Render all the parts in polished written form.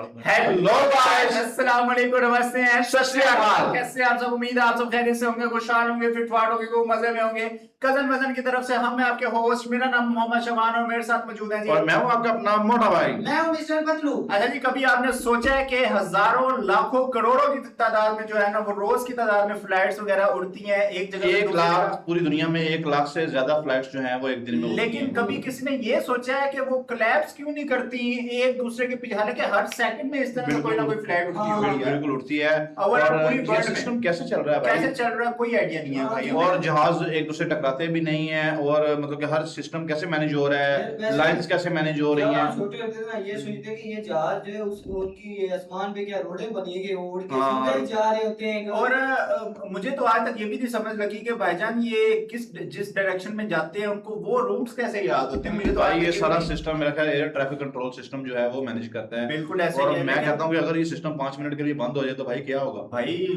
Hello guys, अस्सलाम वालेकुम, नमस्ते हैं, सत श्री अकाल। कैसे आप सब? उम्मीद है आप सब खैरियत से होंगे, खुशहाल होंगे, फिटफाट होंगे, खूब मजे में होंगे। कजन वजन की तरफ से हम आपके होस्ट, मेरा नाम मोहम्मद शबान और मेरे साथ मौजूद हैं जी। और मैं हूं आपका अपना मोटा भाई। मैं हूं मिस्टर पतलू। अच्छा जी, कभी आपने सोचा है कि हजारों लाखों करोड़ों की तादाद में जो है ना, वो रोज की तादाद में फ्लाइट्स वगैरह उड़ती हैं एक जगह से 1 दूसरी लाख, जगह? पूरी दुनिया में 1 लाख से ज्यादा फ्लाइट्स जो हैं वो एक दिन में होती लेकिन हैं। कभी किसी ने ये सोचा है कि वो कोलैप्स क्यों नहीं करती एक दूसरे के पीछे? हालांकि हर सेकंड में इस तरह से कोई ना कोई फ्लाइट उड़ती हाँ, हुई है। बिल्कुल उड़ती है। और और पूरी ये वर्ल्ड में सिस्टम कैसे चल रहा है भाई? कैसे चल रहा है कोई आइडिया नहीं है भाई। और जहाज एक दूसरे टकराते भी नहीं है, और मतलब कि हर सिस्टम कैसे मैनेज हो रहा है, लाइंस कैसे मैनेज हो रही जब हैं। हम छोटे होते थे ना, ये सोचते कि ये जहाज जो है उनकी आसमान पे क्या रोडें बनी है कि वो उड़ के हाँ। सीधे जा रहे होते हैं। और मुझे तो आज तक ये भी नहीं समझ लगी कि भाईजान ये जिस डायरेक्शन में जाते हैं उनको वो रूट्स कैसे याद होते हैं। मुझे तो आज भाई तक ये सारा भी- सिस्टम मेरा ख्याल एयर ट्रैफिक कंट्रोल सिस्टम जो है वो मैनेज करता है। बिल्कुल ऐसे और ही है, मैं लेकिन- कहता हूँ कि अगर ये सिस्टम 5 मिनट के लिए बंद हो जाए तो भाई क्या होगा? भाई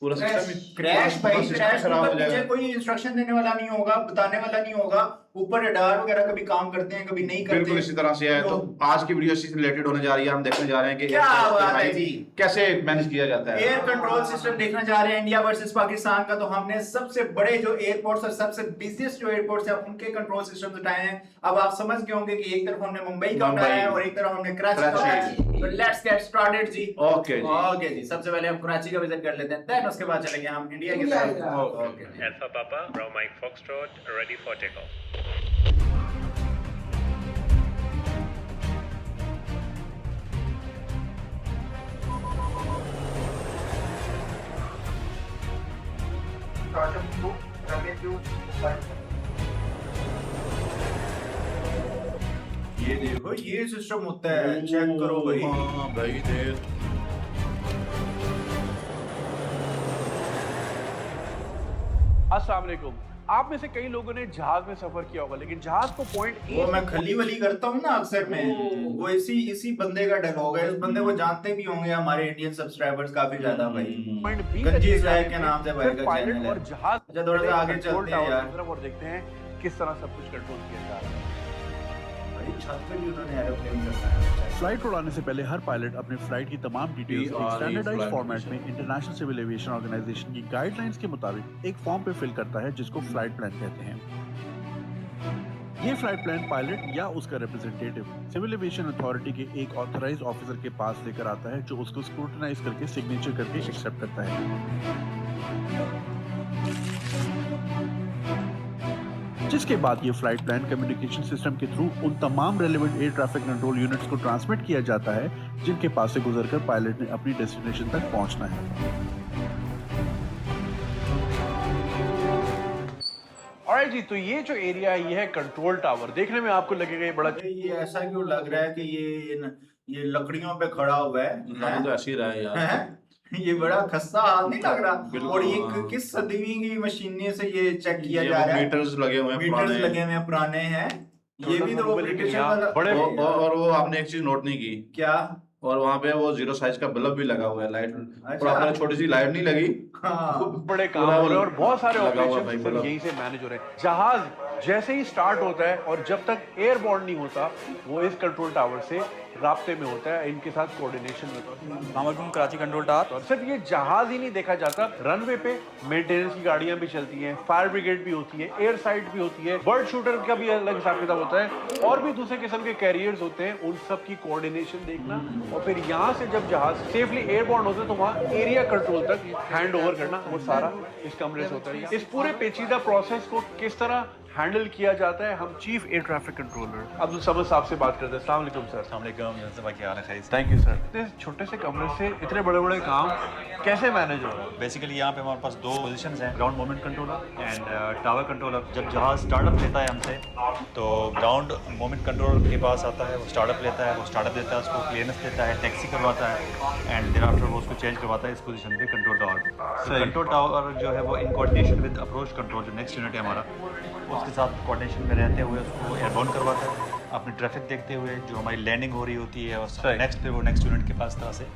पूरा सिस्टम क्रैश, भाई क्रैश खराब हो ऊपर नीचे जाएगा। कोई इंस्ट्रक्शन देने वाला नहीं होगा, बताने वाला नहीं होगा। ऊपर रडार वगैरह कभी काम करते हैं, कभी नहीं करते। बिल्कुल इसी तरह से है। तो आज की वीडियो इसी से रिलेटेड होने जा रही है। हम देखने जा रहे हैं कि क्या बात है जी। कैसे मैनेज किया जाता है। एयर कंट्रोल सिस्टम देखने जा रहे हैं इंडिया वर्सेस पाकिस्तान का। तो हमने सबसे बड़े जो एयरपोर्ट्स और सबसे बिजिएस्ट जो एयरपोर्ट्स है उनके कंट्रोल सिस्टम उठाए हैं। अब आप समझ गए होंगे कि एक तरफ हमने मुंबई का उठाया है और एक तरफ हमने कराची का उठाया है। तो लेट्स गेट स्टार्टेड जी। ओके जी। ओके जी, सबसे पहले हम कराची का विजिट कर लेते हैं, देन उसके बाद चलेंगे हम इंडिया की तरफ। Okay ji. Alpha Papa, Bravo Mike Foxtrot, ready for takeoff. ये देखो, ये सिस्टम होता है, चेक करो भाई। हाँ भाई देख। अस्सलाम वालेकुम। आप में से कई लोगों ने जहाज में सफर किया होगा, लेकिन जहाज को पॉइंट ए वो मैं खली वली करता हूँ ना अक्सर में, वो इसी बंदे का डायलॉग है। इस बंदे को जानते भी होंगे हमारे इंडियन सब्सक्राइबर्स काफी ज्यादा भाई। पॉइंट बी गंजीज राय के नाम से भाई का पायलट चैनल और है। जहाज अच्छा, थोड़ा सा आगे कंट्रोल चलते हैं टावर यार। की तरफ और देखते हैं किस तरह सब कुछ कंट्रोल किया जा रहा है। भाई छत पे भी उन्होंने एरोप्लेन करना है। फ्लाइट उड़ाने से पहले हर पायलट अपने फ्लाइट की तमाम डिटेल्स एक स्टैंडर्डाइज्ड flight फॉर्मेट में इंटरनेशनल सिविल एविएशन ऑर्गेनाइजेशन की गाइडलाइंस के मुताबिक एक फॉर्म पे फिल करता है, जिसको फ्लाइट प्लान कहते हैं। ये फ्लाइट प्लान पायलट या उसका रिप्रेजेंटेटिव सिविल एविएशन अथॉरिटी के एक ऑथराइज्ड ऑफिसर के पास लेकर आता है, जो उसको स्क्रूटनाइज करके सिग्नेचर करके एक्सेप्ट करता है। जिसके बाद ये फ्लाइट प्लान कम्युनिकेशन सिस्टम के थ्रू उन तमाम relevant air traffic control units को ट्रांसमिट किया जाता है, जिनके पास से गुजरकर पायलट ने अपनी डेस्टिनेशन तक पहुंचना है। ऑलराइट जी, तो ये जो एरिया है ये है कंट्रोल टावर। देखने में आपको लगेगा ये बड़ा अरे ये ऐसा क्यों लग रहा है कि ये लकड़ियों पे खड़ा हुआ है? लग तो ऐसे ही रहा है यार। हैं? ये बड़ा खस्ता हाल नहीं लग रहा? बिल्कुल, और ये हाँ। किस सदी की मशीनें से ये चेक किया ये जा रहा है? मीटर्स लगे हुए हैं मीटर्स पुराने। लगे हुए हैं, पुराने हैं। ये भी तो वो लेकिन ब्रिटिश यहाँ वाला बड़े और वो आपने एक चीज नोट नहीं की, क्या? और वहाँ पे वो 0 साइज का बल्ब भी लगा हुआ है, लाइट। अच्छा। प्रॉपर छोटी सी लाइट नहीं लगी। हाँ। बड़े काम पूरा हो रहे हैं और बहुत सारे लगा हुआ भाई ऑपरेशन बल्ब। यहीं से मैनेज हो रहे हैं। जहाज जैसे ही स्टार्ट होता है और जब तक एयरबॉर्न नहीं होता, वो इस कंट्रोल टावर से राब्ते में होता है, इनके साथ कोऑर्डिनेशन में होता है। Namkum Karachi control tower. और सिर्फ ये जहाज ही नहीं देखा जाता, रनवे पे मेंटेनेंस की गाड़ियां भी चलती हैं, फायर ब्रिगेड भी होती है, एयर साइड भी होती है, बर्ड शूटर का भी अलग हिसाब किताब होता है, और भी दूसरे किस्म के कैरियर्स होते हैं। उन सब की कोऑर्डिनेशन देखना, और फिर यहाँ से जब जहाज सेफली एयरबॉर्न होता है तो वहाँ एरिया कंट्रोल तक हैंड ओवर करना, वो सारा इस कमरे से होता है। इस पूरे पेचीदा प्रोसेस को किस तरह हैंडल किया जाता है, हम chief air traffic controller Abdul Samad साहब से बात करते हैं। अस्सलाम वालेकुम सर। Thank you sir. इतने छोटे से कमरे से इतने बड़े बड़े काम कैसे मैनेज हो रहा है? बेसिकली यहाँ पे हमारे पास दो पोजीशंस हैं, ground moment controller and tower controller. जब जहाज स्टार्टअप लेता है हमसे तो ग्राउंड मोमेंट कंट्रोलर के पास आता है, वो स्टार्टअप लेता है, वो स्टार्टअप देता है, उसको क्लियरेंस देता है, टैक्सी करवाता है, एंड देन आफ्टर वो उसको चेंज करवाता है इस पोजीशन पे कंट्रोल टावर पे। कंट्रोल टावर जो है वो in coordination with approach control, जो नेक्स्ट यूनिट है हमारा, उसके साथ कोऑर्डिनेशन में रहते हुए उसको एयरबॉर्न करवाता है, अपनी ट्रैफिक देखते हुए जो हमारी लैंडिंग हो रही होती है, और नेक्स्ट पे वो नेक्स्ट यूनिट के पास तरह से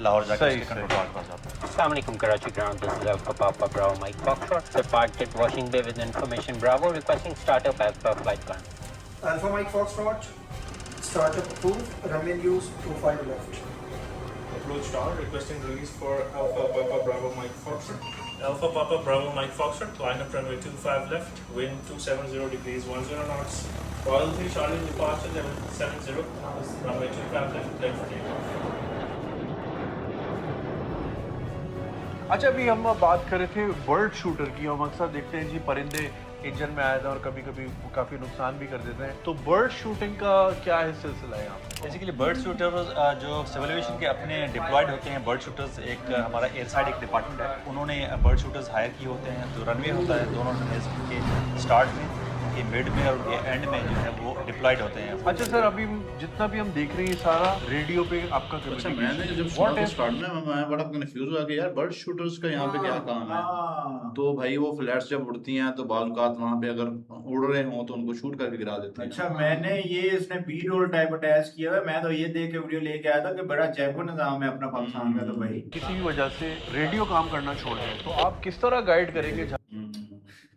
लाहौर जाकर उसके कंट्रोल टावर के पास जाता है। Assalamualaikum Karachi ground, this is Alpha Papa Bravo Mike Foxtrot. Departed Washing Bay with information Bravo, requesting startup as per flight plan. Alpha Mike Foxtrot, startup approved, runway use 25 left. Approach tower, requesting release for Alpha Papa Bravo Mike Foxtrot. Alpha Papa Bravo Mike Foxtrot, line up runway 25 left, wind 270 degrees 10 knots. Royal 3 Charlie departure level 70, runway 25 left, clear for takeoff. अच्छा, अभी हम बात कर रहे थे bird shooter की। हम अक्सर देखते हैं जी परिंदे इंजन में आए थे और कभी कभी काफ़ी नुकसान भी कर देते हैं। तो बर्ड शूटिंग का क्या है सिलसिला है यहाँ पे? बेसिकली बर्ड शूटर जो सिविल एविएशन के अपने डिप्लॉयड होते हैं बर्ड शूटर्स, एक हमारा एयर साइड एक डिपार्टमेंट है, उन्होंने बर्ड शूटर्स हायर किए होते हैं। तो रनवे होता है दोनों रनवेज के स्टार्ट में, के मिड में और के एंड में जो है वो डिप्लॉयड होते हैं। अच्छा सर, अभी जितना भी हम देख रहे हैं सारा रेडियो पे आपका अच्छा, मैंने जब सुना स्टार्ट में मैं बड़ा कंफ्यूज हुआ कि यार बर्ड शूटर्स का यहाँ पे क्या काम है। तो भाई वो फ्लैट्स जब उड़ती हैं तो बालूकात वहाँ पे अगर उड़ रहे हों तो उनको शूट करके गिरा देते हैं। अच्छा, मैंने ये इसने बी रोल टाइप अटैच किया है। मैं तो ये देख के वीडियो लेके आया था कि बड़ा जैको निजाम है अपना पाकिस्तान का। तो भाई किसी भी वजह से रेडियो काम करना छोड़ दें तो आप किस तरह गाइड करेंगे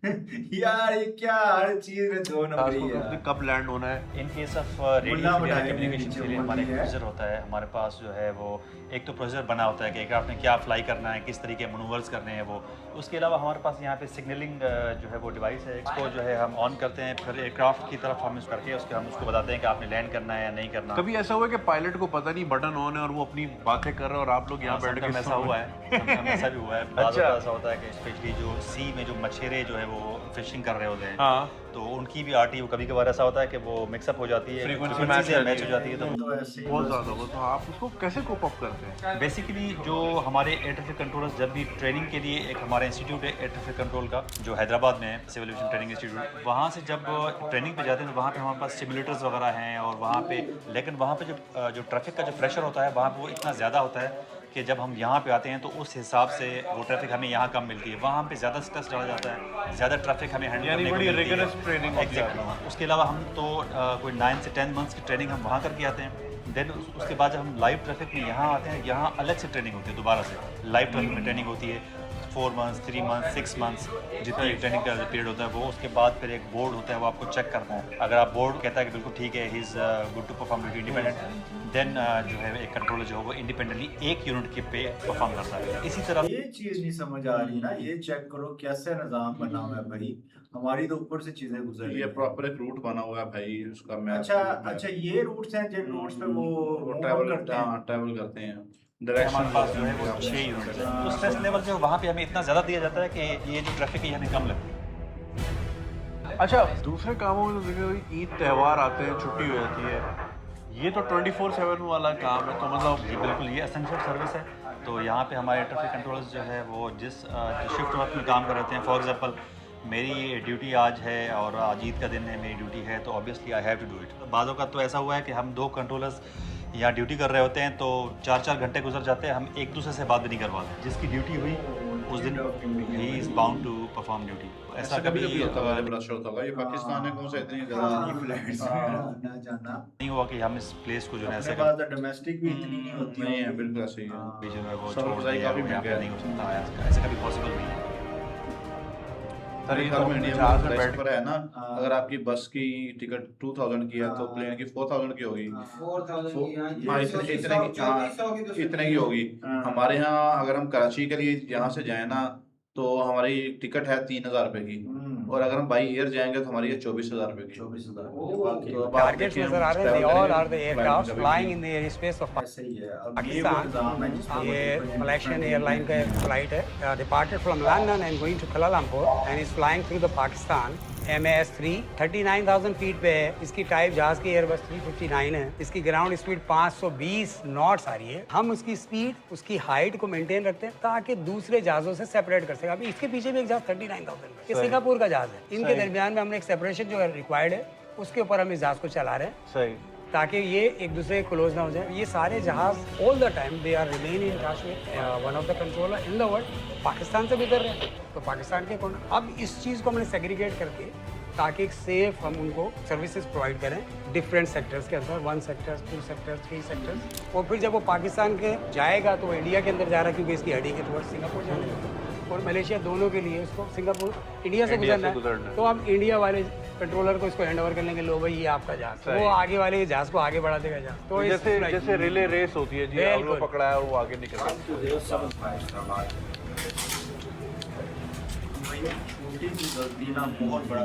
यार ये क्या हर चीज में दो नंबर है। कब लैंड होना है? In case of radio communication के लिए हमारे प्रोसीजर होता है। हमारे पास जो है वो एक तो प्रोसीजर बना होता है कि एयरक्राफ्ट में क्या फ्लाई करना है, किस तरीके के मनूवर्स करने हैं वो। उसके अलावा हमारे पास यहाँ पे सिग्नलिंग जो है वो डिवाइस है, इसको जो है हम ऑन करते हैं, फिर एयरक्राफ्ट की तरफ हम इसको करके हम उसको बताते हैं कि आपने लैंड करना है या नहीं करना। कभी ऐसा हुआ कि पायलट को पता नहीं बटन ऑन है और वो अपनी बातें कर रहे हैं और आप लोग यहाँ बैठ के? ऐसा हुआ है, ऐसा भी हुआ है। अच्छा, ऐसा होता है कि स्पेशली जो सी में जो मछेरे जो है वो फिशिंग कर रहे होते हैं, हाँ, तो उनकी भी आरटी कभी कभार ऐसा होता है कि वो मिक्सअप हो जाती है, फ्रीक्वेंसी मैच हो जाती है। तो बहुत ज़्यादा हो, तो आप उसको कैसे कोप अप करते हैं? बेसिकली जो हमारे एयर ट्रैफिक कंट्रोलर्स जब भी ट्रेनिंग के लिए, एक हमारा इंस्टीट्यूट है एयर ट्रैफिक कंट्रोल का जो हैदराबाद में है, सिविल एविएशन ट्रेनिंग इंस्टीट्यूट, वहाँ से जब ट्रेनिंग पे जाते हैं तो वहाँ पे हमारे पास सिमुलेटर्स वगैरह हैं और वहाँ पे, लेकिन वहाँ पे जो ट्रैफिक का जो प्रेशर होता है वहाँ पे वो इतना ज़्यादा होता है कि जब हम यहाँ पे आते हैं तो उस हिसाब से वो ट्रैफिक हमें यहाँ कम मिलती है, वहाँ पे ज़्यादा स्ट्रेस डाला जाता है, ज़्यादा ट्रैफिक हमें हैंडल करने को मिलती है। एग्जैक्टली। उसके अलावा हम तो कोई 9 से 10 मंथ्स की ट्रेनिंग हम वहाँ करके आते हैं। देन उसके बाद जब हम लाइव ट्रैफिक में यहाँ आते हैं, यहाँ अलग से ट्रेनिंग होती है, दोबारा से लाइव ट्रैफिक में ट्रेनिंग होती है 4 मंथ्स, 3 मंथ्स, 6 मंथ्स जितनी ट्रेनिंग का पीरियड होता है वो। उसके बाद फिर एक बोर्ड होता है, वो आपको चेक करना है। अगर आप बोर्ड कहता है कि बिल्कुल ठीक है, he is good to perform duty independent, then जो है एक कंट्रोलर जो है वो इंडिपेंडेंटली एक यूनिट के पे परफॉर्म करता है। इसी तरह ये चीज नहीं समझ आ रही ना, ये चेक करो कैसे निजाम बना हुआ है भाई। हमारी तो ऊपर से चीजें गुजर रही है, प्रॉपर एक रूट बना हुआ है भाई उसका मैप। अच्छा, ये रूट्स हैं जिन रूट्स पे वो ट्रैवल करते हैं। हमारे पास जो है वो 6 यूनिट है। तो स्ट्रेस लेवल जो वहाँ पे हमें इतना ज़्यादा दिया जाता है कि ये जो ट्रैफिक है हमें कम लगती है। अच्छा, दूसरे कामों में तो देखिए ईद त्यौहार आते हैं, छुट्टी हो जाती है, ये तो 24/7 वाला काम है। तो मतलब जी बिल्कुल, ये एसेंशियल सर्विस है। तो यहाँ पे हमारे ट्रैफिक कंट्रोलर्स जो है वो जिस शिफ्ट वर्क में काम कर रहे हैं, फॉर एग्जांपल मेरी ड्यूटी आज है और आज ईद का दिन है, मेरी ड्यूटी है, तो obviously I have to do it. बाज़ों का तो ऐसा हुआ है कि हम 2 कंट्रोलर्स यहाँ ड्यूटी कर रहे होते हैं तो 4-4 घंटे गुजर जाते हैं, हम एक दूसरे से बात भी नहीं करवाते। जिसकी ड्यूटी हुई उस दिन he is bound to perform duty. ऐसा कभी होता है, बड़ा शौक होगा। ये पाकिस्तान है, कौन सा इतनी नहीं हुआ कि हम इस प्लेस को जो है ऐसे डोमेस्टिक भी इतनी नहीं होती है। बिल्कुल ऐसे ही जो है वो काफी महंगा नहीं हो सकता, ऐसा कभी पॉसिबल नहीं है। इंडिया पर है ना, अगर आपकी बस की टिकट 2000 की है तो प्लेन की 4000 की होगी, इतने की होगी। हमारे यहाँ अगर हम कराची के लिए यहाँ से जाए ना तो हमारी टिकट है 3000 रुपए की, और अगर हम बाई एयर जाएंगे तो हमारी है 24,000 रुपए की। 24,000 टारगेट्स नजर आ रहे हैं। All are the aircraft flying in the air space of Pakistan. ये मलेशियन एयरलाइन का एक फ्लाइट है, departed from London and going to Kuala Lumpur and is flying through the Pakistan. MAS-3 39,000 feet पे है। इसकी टाइप जहाज की एयरबस 359 है। इसकी ग्राउंड स्पीड 520 नॉट्स आ रही है। हम उसकी स्पीड, उसकी हाइट को मेंटेन रखते हैं ताकि दूसरे जहाज़ों से सेपरेट कर सके। अभी इसके पीछे भी एक जहाज 39,000 ये सिंगापुर का जहाज है। इनके दरमियान में हमने एक सेपरेशन जो है रिक्वायर्ड है, उसके ऊपर हम इस जहाज को चला रहे हैं। सही, ताकि ये एक दूसरे के क्लोज ना हो जाए। ये सारे जहाज all the time they are remain in touch with one of the controller in the world. Pakistan से गुजर रहे हैं तो पाकिस्तान के कौन। अब इस चीज़ को हमने सेग्रीगेट करके ताकि एक सेफ हम उनको सर्विसेज प्रोवाइड करें डिफरेंट सेक्टर्स के अंदर, 1 सेक्टर, 2 सेक्टर, 3 सेक्टर्स। और फिर जब वो पाकिस्तान के जाएगा तो इंडिया के अंदर जा रहा है क्योंकि इसकी हेडिंग है टुवर्ड्स सिंगापुर जाने और मलेशिया, दोनों के लिए उसको सिंगापुर इंडिया से गुजरना है। तो हम इंडिया वाले कंट्रोलर को इसको हैंड ओवर करने के लो भाई ये आपका जहाज, वो आगे वाले जहाज को आगे बढ़ा देगा जहाज। तो जैसे रिले रेस होती है जी, हम लोग पकड़ा है वो आगे निकल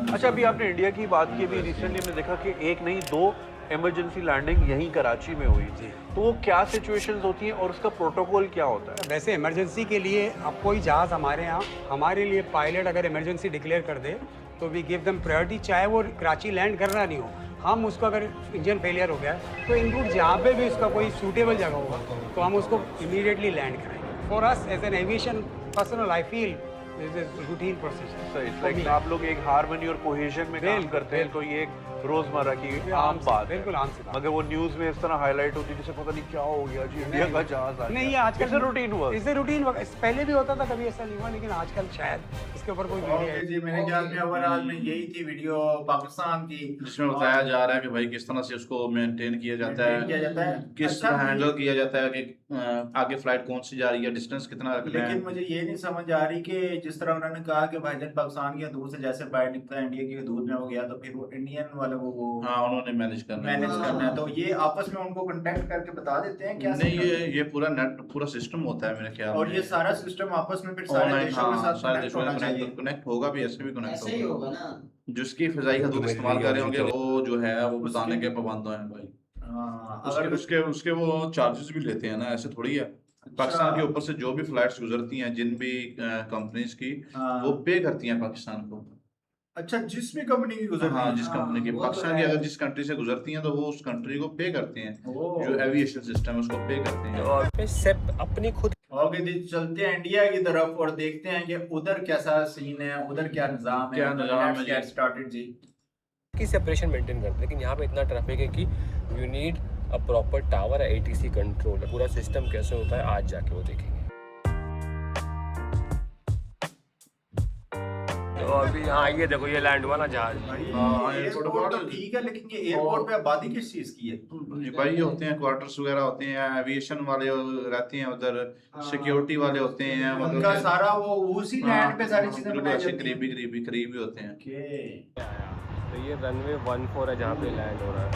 अच्छा, अभी आपने इंडिया की बात की, अभी रिसेंटली हमने देखा कि एक नहीं 2 इमरजेंसी लैंडिंग यहीं कराची में हुई थी, तो वो क्या सिचुएशंस होती हैं और उसका प्रोटोकॉल क्या होता है? वैसे इमरजेंसी के लिए अब कोई जहाज हमारे यहाँ, हमारे लिए पायलट अगर इमरजेंसी डिक्लेयर कर दे तो वी गिव देम प्रायोरिटी, चाहे वो कराची लैंड करना नहीं हो, हम उसको अगर इंजन फेलियर हो गया तो इन रूट जहाँ पे भी उसका कोई सूटेबल जगह होगा तो हम उसको इमीडिएटली लैंड कराएंगे। For us as an aviation personnel I feel this is routine process. आप लोग एक हार्मनी और कोहेजन में काम करते हैं, तो ये एक रोजमर्रा की आम बात, बिल्कुल आम सी बात। मगर वो न्यूज़ में इस तरह हाईलाइट होती है जैसे पता नहीं क्या हो गया जी, इंडिया का जहाज आ नहीं, ये आजकल इसे रूटीन हुआ, इसे रूटीन हुआ, पहले भी होता था, कभी ऐसा नहीं हुआ, लेकिन आजकल शायद इसके ऊपर कोई वीडियो जी मेरे ख्याल में ओवरऑल में यही थी वीडियो पाकिस्तान की, जिसमें बताया जा रहा है कि भाई किस तरह से उसको मेंटेन किया जाता है, किस तरह हैंडल किया जाता है कि आगे फ्लाइट कौन सी जा रही है, डिस्टेंस कितना रखना है। लेकिन मुझे ये नहीं समझ आ रही कि जिस तरह उन्होंने कहा कि भाईजान पाकिस्तान की हदूद से जैसे बाहर निकलता है इंडिया की हदूद में हो गया, तो फिर वो इंडियन वाले को वो उन्होंने मैनेज करना है, तो ये आपस में उनको कांटेक्ट करके बता देते हैं क्या? नहीं, ये पूरा नेट पूरा सिस्टम होता है मेरे ख्याल में, और ये सारा सिस्टम आपस में फिर सारे देशों के साथ सारे देशों में कनेक्ट होगा भी, ऐसे भी कनेक्ट होगा ना, जिसकी फिजाई हदूद इस्तेमाल कर रहे होंगे वो जो है वो बताने के पाबंद हैं भाई। उसके वो चार्जेस भी लेते हैं ना, ऐसे थोड़ी है। पाकिस्तान के ऊपर से जो भी फ्लाइट्स गुजरती हैं जिन भी कंपनीज की, वो पे करती हैं पाकिस्तान को। अच्छा, जिस भी कंपनी की गुजरती है, जिस कंपनी की, पाकिस्तान की अगर जिस कंट्री से गुजरती हैं तो वो उस कंट्री को पे करते हैं, जो एविएशन सिस्टम है उसको पे करते हैं और सिर्फ अपनी खुद। ओके जी, चलते हैं इंडिया की तरफ और देखते हैं कि उधर कैसा सीन है, उधर क्या निजाम है, क्या निजाम है। गेट स्टार्टेड जी की सेपरेशन मेंटेन करते हैं, लेकिन यहाँ पे इतना ट्रैफिक है कि you need a proper tower है, ATC कंट्रोल, पूरा सिस्टम कैसे होता है आज जाके वो देखेंगे। तो अभी हाँ ये देखो ये लैंड हुआ ना जहाज, एयरपोर्ट तो ठीक है, लेकिन ये एयरपोर्ट पे आबादी किस चीज की है? भाई ये होते हैं क्वार्टर्स वगैरह होते हैं, एविएशन वाले रहते हैं उधर, सिक्योरिटी वाले होते हैं, उनका सारा वो उसी लैंड पे सारी चीजें बनाई जाती हैं, करीबी होते हैं। तो ये रनवे 14 है जहाँ पे लैंड हो रहा है,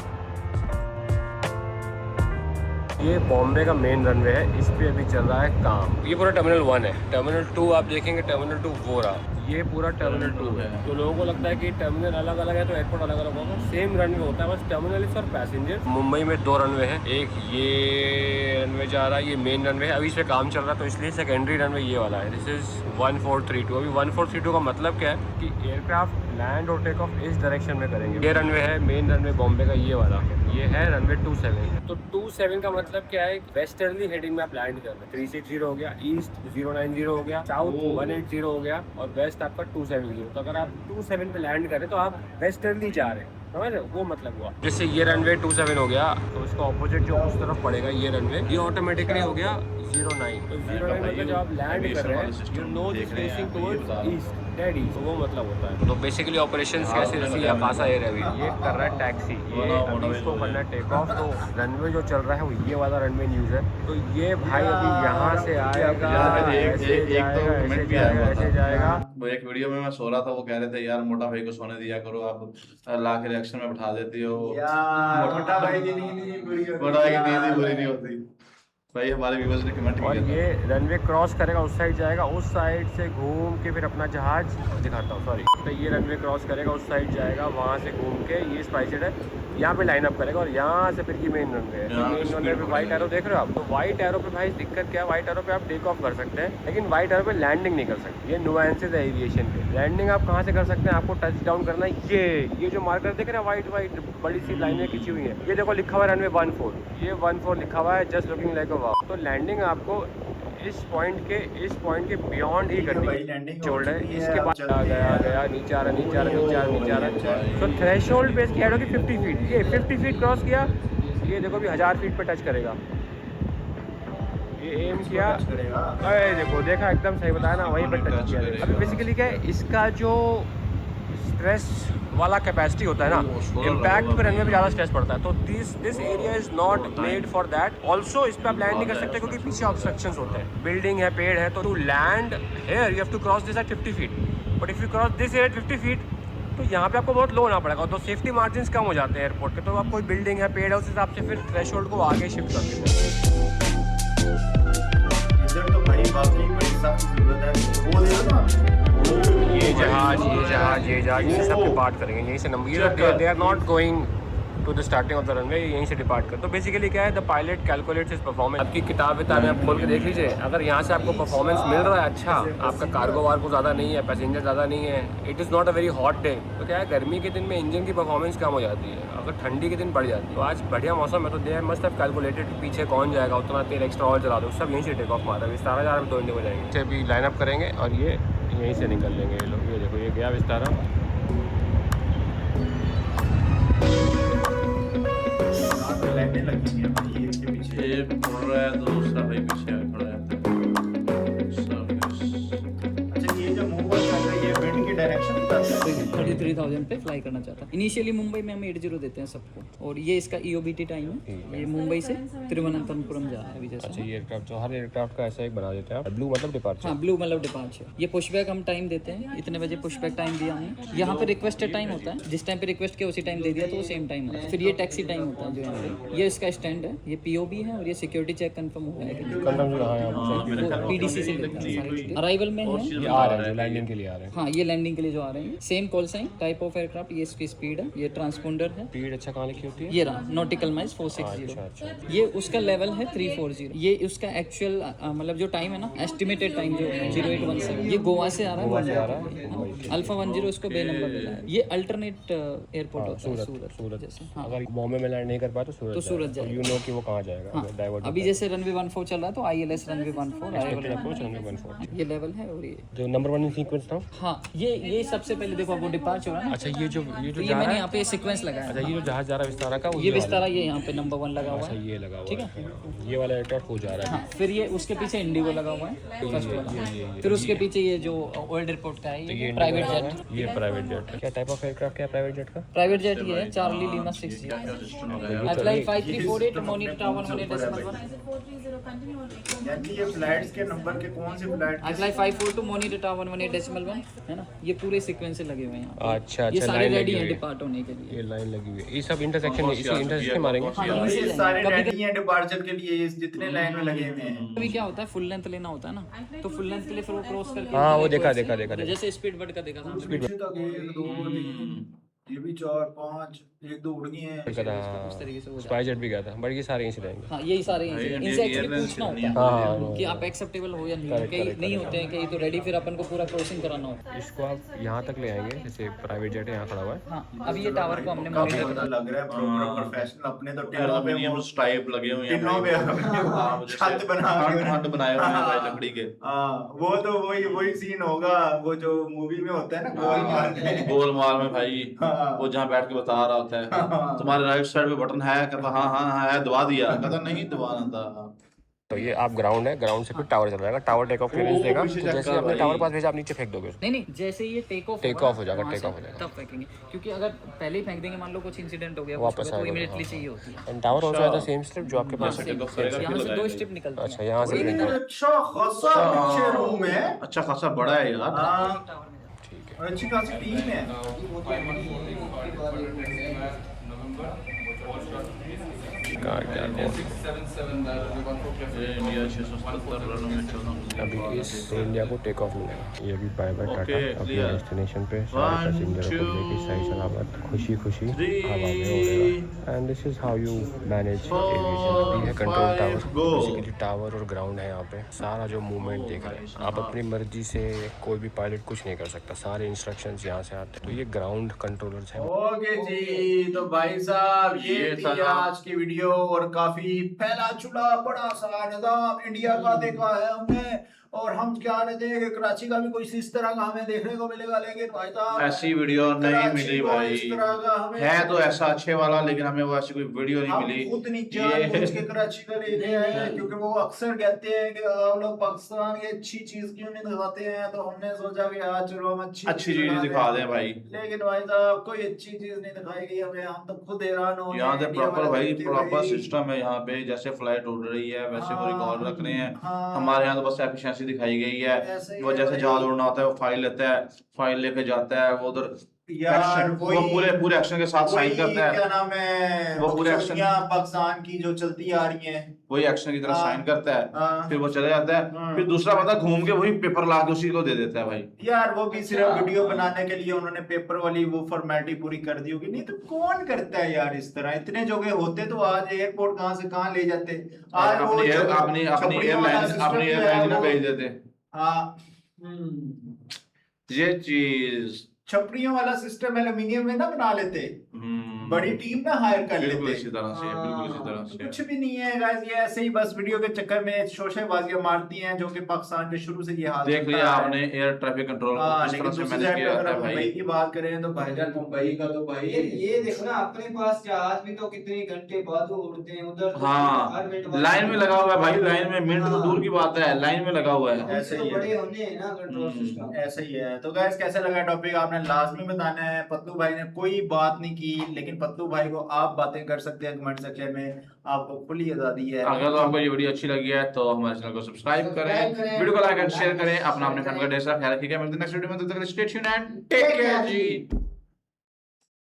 ये बॉम्बे का मेन रनवे है, इस पे अभी चल रहा है काम। ये पूरा टर्मिनल 1 है, टर्मिनल 2 आप देखेंगे, टर्मिनल 2 वो रहा, ये पूरा टर्मिनल 2 है। तो लोगों को लगता है कि टर्मिनल अलग अलग है तो एयरपोर्ट अलग अलग होगा, सेम रनवे होता है, bus terminal is for passenger. Mumbai में 2 रनवे हैं, एक ये रनवे जा रहा है, ये मेन रनवे है, अभी इस पे काम चल रहा है तो इसलिए सेकेंडरी रनवे ये वाला है, दिस इज 1432। अभी 1432 का मतलब क्या है कि एयरक्राफ्ट लैंड और टेक ऑफ इस डायरेक्शन में करेंगे। ये रनवे है मेन रनवे बॉम्बे का, ये वाला ये है रनवे 27। तो 27 का मतलब क्या है, वेस्टर्नली हेडिंग में आप लैंड कर रहे हैं, 360 हो गया, ईस्ट 090 हो गया, साउथ 180 हो गया और वेस्ट आपका 270। तो अगर आप 27 पे लैंड करें तो आप वेस्टर्नली जा रहे हैं, समझ रहे हो, वो मतलब हुआ। जैसे ये रनवे 27 हो गया तो इसका ऑपोजिट जो उस तरफ पड़ेगा ये रनवे, ये ऑटोमेटिकली हो गया 09। तो 09 मतलब जब आप लैंड कर रहे हैं you know this facing towards east, dead east, तो वो मतलब होता है। तो बेसिकली ऑपरेशंस कैसे जैसे ये खासा एयर है, ये कर रहा है टैक्सी, ये अभी इसको करना है टेक ऑफ। तो रनवे जो चल रहा है वो ये वाला रनवे न्यूज़ है, तो ये भाई अभी यहाँ से आएगा, ऐसे जाएगा। वो एक वीडियो में मैं सो रहा था, वो कह रहे थे यार मोटा भाई को सोने दिया करो, आप ला के रिएक्शन में बैठा देती हो, मोटा भाई की नींद पूरी नहीं होती। भाई हमारे व्यूअर्स ने कमेंट किया, और ये रनवे क्रॉस करेगा, उस साइड जाएगा, उस साइड से घूम के फिर अपना जहाज दिखाता हूँ, सॉरी, तो ये रनवे क्रॉस करेगा, उस साइड जाएगा, वहाँ से घूम के ये स्पाइसेड है, यहाँ पे लाइन अप करेगा और यहाँ से फिर ये मेन रनवे है। मेन रनवे पे व्हाइट एरो देख रहे हो आप, तो व्हाइट एरो पे भाई दिक्कत क्या है, व्हाइट एरो पे आप टेक ऑफ कर सकते हैं लेकिन व्हाइट एरो पे लैंडिंग नहीं कर सकते। ये नुआंसेस है एविएशन के। लैंडिंग आप कहाँ से कर सकते हैं, आपको टच डाउन करना है, ये जो मार्कर देख रहे हैं व्हाइट व्हाइट बड़ी सी लाइनें खींची हुई हैं, ये देखो लिखा हुआ है रनवे 14, ये 14 लिखा हुआ है, जस्ट लुकिंग लाइक अ वाव। तो लैंडिंग आपको इस पॉइंट के बियॉन्ड ही करनी है, शोल्डर इसके बाद गया नीचे आ रहा। तो थ्रेशोल्ड पे इसकी ऐड होगी 50 फीट, ये 50 फीट क्रॉस किया, ये देखो भी 1000 फीट पे टच करेगा, ये एम किया, अरे देखो देखा एकदम सही बताया ना, वहीं पर टच किया। अभी बेसिकली क्या है, इसका जो स्ट्रेस वाला कैपेसिटी होता है ना, इम्पैक्ट पे रनवे पे ज़्यादा स्ट्रेस पड़ता है, तो this area is not made for that. Also इस पर आप लैंड नहीं कर सकते क्योंकि पीछे ऑब्स्ट्रक्शंस होते हैं, बिल्डिंग है, पेड़ है, तो to land here you have to cross this at 50 feet, but if you cross this at 50 feet तो यहाँ पे आपको बहुत लो होना पड़ेगा, तो सेफ्टी मार्जिन कम हो जाते हैं एयरपोर्ट के। तो आप कोई बिल्डिंग है, पेड़ है, उस हिसाब से फिर थ्रेशोल्ड को आगे शिफ्ट कर देते हैं। इधर तो भाई बाकी बड़ी सख्त जरूरत है, वो देखो ना, ये जहाज ये सब डिपार्ट करेंगे यहीं से। Number they are not going to the starting of the runway, यहीं से डिपार्ट कर। तो बेसिकली क्या है, the pilot calculates his performance. आपकी किताब आप खोल के देख लीजिए, अगर यहाँ से आपको परफॉर्मेंस मिल रहा है अच्छा, आपका कार्गो वार्गो ज़्यादा नहीं है, पैसेंजर ज़्यादा नहीं है, it is not a very hot day, तो क्या है गर्मी के दिन में इंजन की परफॉर्मेंस कम हो जाती है, अगर ठंडी के दिन बढ़ जाती है। तो आज बढ़िया मौसम है, तो दे मस्ट हैव कैलकुलेटेड पीछे कौन जाएगा, उतना तेल एक्स्ट्रा और चला दो, सब यहीं से टेक ऑफ मारा है। विस्तारा जा रहा है, 2 घंटे हो जाएंगे। अभी लाइन अप करेंगे और ये यहीं से निकल लेंगे ये लोग। ये देखो ये गया विस्तारा। लाइटें लगी हैं भाई एक के पीछे, एक मुड़ रहा है तो दूसरा भाई पीछे खड़ा है। अच्छा ये जो मूव कर रहा है ये विंड की डायरेक्शन बता रहा है। 33,000 पे फ्लाई करना चाहता है। इनिशियली मुंबई में हम 80 देते हैं सबको, और ये इसका EOBT टाइम है। ये मुंबई से तिरुवनंतपुरम जा रहा है अभी जैसे। अच्छा ये एयरक्राफ्ट, तो हर एयरक्राफ्ट का ऐसा एक बना देते हैं। ब्लू मतलब डिपार्चर। हाँ ब्लू मतलब डिपार्चर। ये पुशबैक हम टाइम देते हैं, इतने बजे पुशबैक टाइम दिया हमने। यहाँ पे रिक्वेस्टेड टाइम होता है, जिस टाइम पे रिक्वेस्ट किया उसी टाइम दे दिया तो वो सेम टाइम होता है। फिर ये टैक्सी टाइम होता है जो यहाँ पे, ये इसका स्टैंड है, ये POB है, और ये सिक्योरिटी चेक कंफर्म हो जाएगा। PDC से लेता है सारे। अराइवल में है, ये आ रहे हैं लैंडिंग के लिए आ रहे हैं। हाँ ये लैंडिंग के लिए जो आ रहे हैं। Same call sign, type of aircraft, ये इसकी स्पीड है, ये ट्रांसपोंडर है। स्पीड अच्छा कहाँ लिखी होती है? ये रहा नॉटिकल माइल्स 460। ये उसका लेवल है 340। ये उसका एक्चुअल मतलब जो टाइम है ना, एस्टिमेटेड टाइम जो 0817, ये गोवा से आ रहा है। अल्फा 10 इसको बे नंबर मिला है। ये अल्टरनेट एयरपोर्ट होता है सूरत जैसे। हाँ अगर बॉम्बे में लैंड नहीं कर पाए तो सूरत जाएगा। यू नो कि वो कहाँ जाएगा। हाँ। डाइवर्ट अभी जैसे रनवे 14 चल रहा है तो ILS रनवे 14 अप्रोच रनवे 14 ये लेवल है। और ये जो नंबर 1 इन सीक्वेंस था। हाँ ये सबसे पहले देखो वो डिपार्च हो रहा है ना। अच्छा ये जो ये मैंने यहाँ पे सीक्वेंस लगाया। अच्छा ये जो जहाज जा रहा है विस्तारा का, ये विस्तारा ये यहाँ पे नंबर 1 लगा हुआ है। ये लगा हुआ ठीक है, ये वाला एयरक्राफ्ट हो जा रहा है। हाँ, फिर ये उसके पीछे इंडिगो लगा हुआ है फर्स्ट वाला। फिर उसके पीछे ये जो ओल्ड एयरपोर्ट का है, ये प्राइवेट जेट। ये प्राइवेट जेट क्या टाइप ऑफ एयरक्राफ्ट क्या प्राइवेट जेट का? प्राइवेट जेट ये है, Charlie Lima 60। Apply 5348 monitor tower 18.1। यानी ये फ्लाइट्स के नंबर के कौन से फ्लाइट? अप्लाई 542 मॉनिटर टावर 18.1 है ना। ये पूरे सीक्वेंस से लगे हुए हैं यहाँ। अच्छा ये सारे रेडी हैं डिपार्ट होने के लिए। ये लाइन लगी हुई है, ये सब इंटरसेक्शन इसी इंटरसेक्शन मारेंगे। ये सारे रेडी हैं डिपार्चर के लिए, ये जितने लाइन में लगे हुए हैं। अभी क्या होता है, फुल लेंथ लेना होता है ना, तो फुल लेंथ के लिए फिर वो क्रॉस करके। हाँ वो देखा जैसे स्पीड बर्ड का देखा था। स्पीड तक 1 2 3 ये भी 4 5 1 2 उड़ गए हैं। उस तरीके से वो स्पाई जेट भी गया था, बट ये सारे यहीं से जाएंगे। हाँ यही सारे इनसे एक्चुअली पूछना होता है हाँ कि आप एक्सेप्टेबल हो या नहीं। कई नहीं होते हैं कई तो रेडी, फिर अपन को पूरा क्रॉसिंग कराना होता है। इसको आप यहाँ तक ले आएंगे, जैसे प्राइवेट जेट है यहाँ खड़ा हुआ है। हाँ अभी ये टावर को हमने काफी पता लग रहा है प्रॉपर प्रोफेशनल। अपने तो टिनों पे वो टाइप लगे हुए हैं, टिनों पे छत बना हट बनाए हुए हैं भाई लकड़ी के। हाँ वो तो वही सीन होगा वो जो मूवी में होता है ना, गोलमाल में। गोलमाल में भाई वो जहाँ बैठ के बता रहा होता है तुम्हारे राइट साइड पे बटन है, कहता हाँ है, दबा दिया, कहता नहीं दबाना था। तो ये आप ग्राउंड है, ग्राउंड से फिर टावर चल जाएगा, टावर टेक ऑफ क्लियरेंस देगा। तो जैसे अपने टावर पास भेजा आप नीचे फेंक दोगे। नहीं जैसे ये टेक ऑफ हो जाएगा तब फेंकेंगे, क्योंकि अगर पहले ही फेंक देंगे, मान लो कुछ इंसिडेंट हो गया वापस तो इमीडिएटली चाहिए होती है। And tower also has the same strip जो आपके पास है। यहाँ से 2 स्ट्रिप निकलती है। अच्छा यहाँ से अच्छा खासा पीछे रूम है, अच्छा खासा बड़ा है यार। ठीक है, अच्छी खासी टीम है। अभी इस इंडिया को टेक ऑफ मिलेगा। ये भी बाय बाय टाटा अपने डेस्टिनेशन पे सारे पैसेंजरों को लेकर सही सलामत खुशी हवा में उड़ेगा। And this is how you manage aviation. ये कंट्रोल टावर, बेसिकली टावर और ग्राउंड है। यहाँ पे सारा जो मूवमेंट देख रहे हैं आप, अपनी मर्जी से कोई भी पायलट कुछ नहीं कर सकता, सारे इंस्ट्रक्शंस यहाँ से आते हैं। तो ये ग्राउंड कंट्रोलर्स हैं। ओके जी, तो भाई साहब ये थी आज की वीडियो, और काफी फैला चुला बड़ा सा निजाम इंडिया का देखा है हमने। और हम क्या रहते हैं कि कराची का भी कुछ इस तरह का हमें देखने को मिलेगा, लेकिन भाई साहब ऐसी वीडियो नहीं मिली भाई। इस तरह का हमें है तो ऐसा अच्छे वाला, लेकिन हमें वो ऐसी कोई वीडियो नहीं मिली। खुद नहीं जानबूझ के कराची का लेके आए हैं, क्योंकि वो अक्सर कहते हैं कि आप लोग पाकिस्तान की अच्छी चीज क्यों नहीं दिखाते हैं, तो हमने सोचा कि आज चलो हम अच्छी चीज दिखा दें भाई। लेकिन भाई साहब कोई अच्छी चीज नहीं दिखाई गई हमें, हम तो खुद हैरान हो गए। यहाँ से प्रॉपर सिस्टम है यहाँ पे, जैसे फ्लाइट उड़ रही है वैसे वो रिकॉर्ड रख रहे हैं। हमारे यहाँ तो बस एफिशिएंसी दिखाई गई है। वो जैसे जहाज उड़ना होता है वो फाइल लेता है, फाइल लेके जाता है, वो उधर यार एक्शन, वो पूरे एक्शन के साथ साइन करता है, क्या नाम है, वो पूरे एक्शन पाकिस्तान की जो चलती आ रही हैं वही एक्शन की तरह साइन करता है, हाँ। फिर वो चला जाता है, फिर दूसरा बंदा घूम के वही पेपर ला के उसी को दे देता है भाई। यार वो भी सिर्फ वीडियो बनाने के लिए उन्होंने पेपर वाली वो फॉर्मेलिटी पूरी कर दी होगी, नहीं तो कौन करता है यार इस तरह। इतने जगह होते तो आज एयरपोर्ट कहाँ से कहाँ ले जाते, आज वो अपनी एयरलाइन में भेज देते। हाँ ये चीज छपड़ियों वाला सिस्टम एल्यूमिनियम में ना बना लेते, बड़ी टीम ना हायर कर लेते। बिल्कुल इसी तरह से, बिल्कुल इसी तरह से। कुछ भी नहीं है गाइस, ये ऐसे ही बस वीडियो के चक्कर में शोशेबाजियां मारती हैं, जो कि पाकिस्तान के शुरू से ये हाल देख लिया आपने एयर ट्रैफिक कंट्रोल को किस तरह से मैनेज किया जाता है भाई। मुंबई की बात करें तो भाईजान मुंबई का तो भाई ये देखो ना, अपने पास जहाज भी तो कितने घंटे बाद उड़ते हैं उधर, हाँ लाइन में लगा हुआ है भाई, लाइन में मिनट तो दूर की बात है, लाइन में लगा हुआ है। ऐसे ही बड़े होने हैं ना कंट्रोल सिस्टम, ऐसे ही है। तो गाइस कैसा लगा टॉपिक आपने लाजमी बताना है। पतलू भाई ने कोई बात नहीं की, लेकिन पतलू भाई को आप बातें कर सकते हैं कमेंट सेक्शन में, आपको खुली आजादी है। अगर तो आपको ये वीडियो अच्छी लगी है तो हमारे चैनल को सब्सक्राइब करें, वीडियो को लाइक एंड शेयर करें, अपना अपने फ्रेंड का ढेर सारा ख्याल रखिएगा। मिलते हैं नेक्स्ट वीडियो में, तब तक stay tuned and take care ji.